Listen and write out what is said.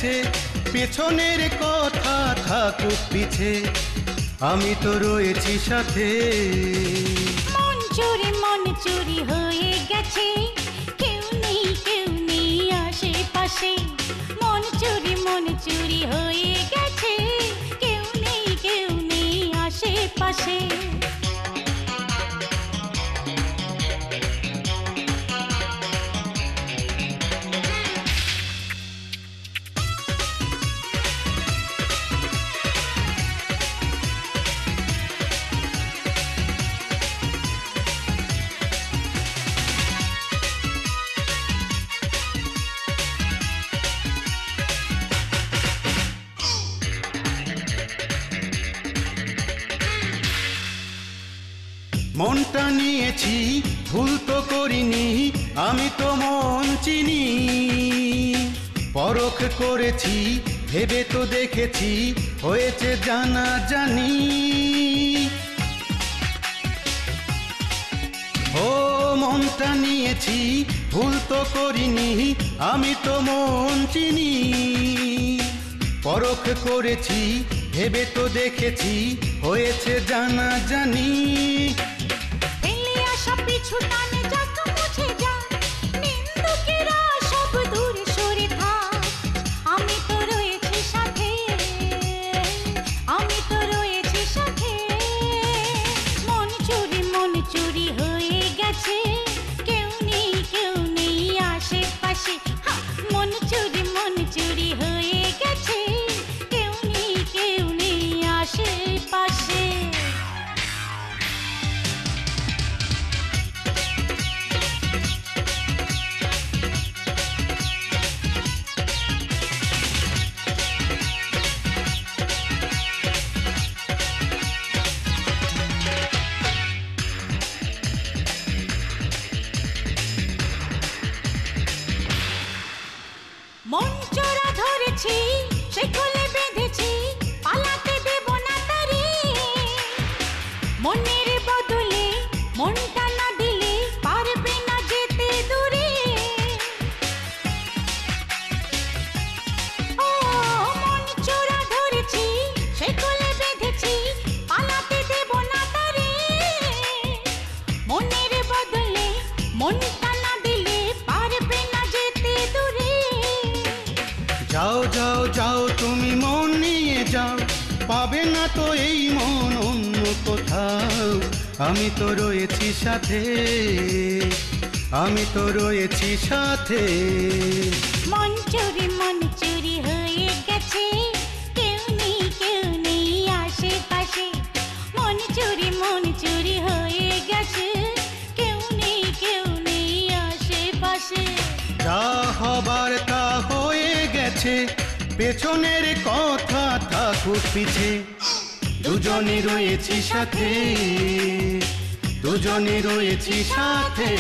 গেছে, পেছনের কথা থাকুক পিছে, আমি তো রয়েছি সাথে। মন চুরি হয়ে গেছে, কেউ নেই আশেপাশে। মন চুরি হয়ে গেছে, কেউ নেই আশেপাশে। মনটা নিয়েছি, ভুল তো করিনি, আমি তো মন চিনি। পরখ করেছি, ভেবে তো দেখেছি, হয়েছে জানা জানি। ও মনটা নিয়েছি, ভুল তো করিনি, আমি তো মন চিনি। পরখ করেছি, ভেবে তো দেখেছি, হয়েছে জানা জানি। পিছু টানে যাক মুছে যাক, নিন্দুকেরা সব দূরে সরে থাক। আমি তো রয়েছি সাথে, আমি তো রয়েছি সাথে। মন চুরি হয়ে গেছে, কেউ নেই আশেপাশে। মন চুরি হয়ে গেছে, কেউ নেই আশেপাশে। মন চোরা ধরেছি, সে কোলে বেঁধেছি, পালাতে দেব না তারে। মনের বদলে মনটা না দিলে পারবে না যেতে দূরে। ও মন চোরা ধরেছি, সে কোলে বেঁধেছি, পালাতে দেব না তারে। মনের বদলে মনটা না দিলে পারবে না যেতে দূরে। যাও যাও যাও তুমি মন নিয়ে যাও, পাবে না তো এই মন অন্য কোথাও। আমি তো রয়েছি সাথে, আমি তো রয়েছি সাথে। মন চুরি হয়ে গেছে, কেউ নেই আশেপাশে। মন চুরি হয়ে গেছে, কেউ নেই আশেপাশে। যা হবার তা হয়ে গেছে, পেছনের কথা থাকুক পিছে, দুজনে রয়েছি সাথে, দুজনে রয়েছি সাথে।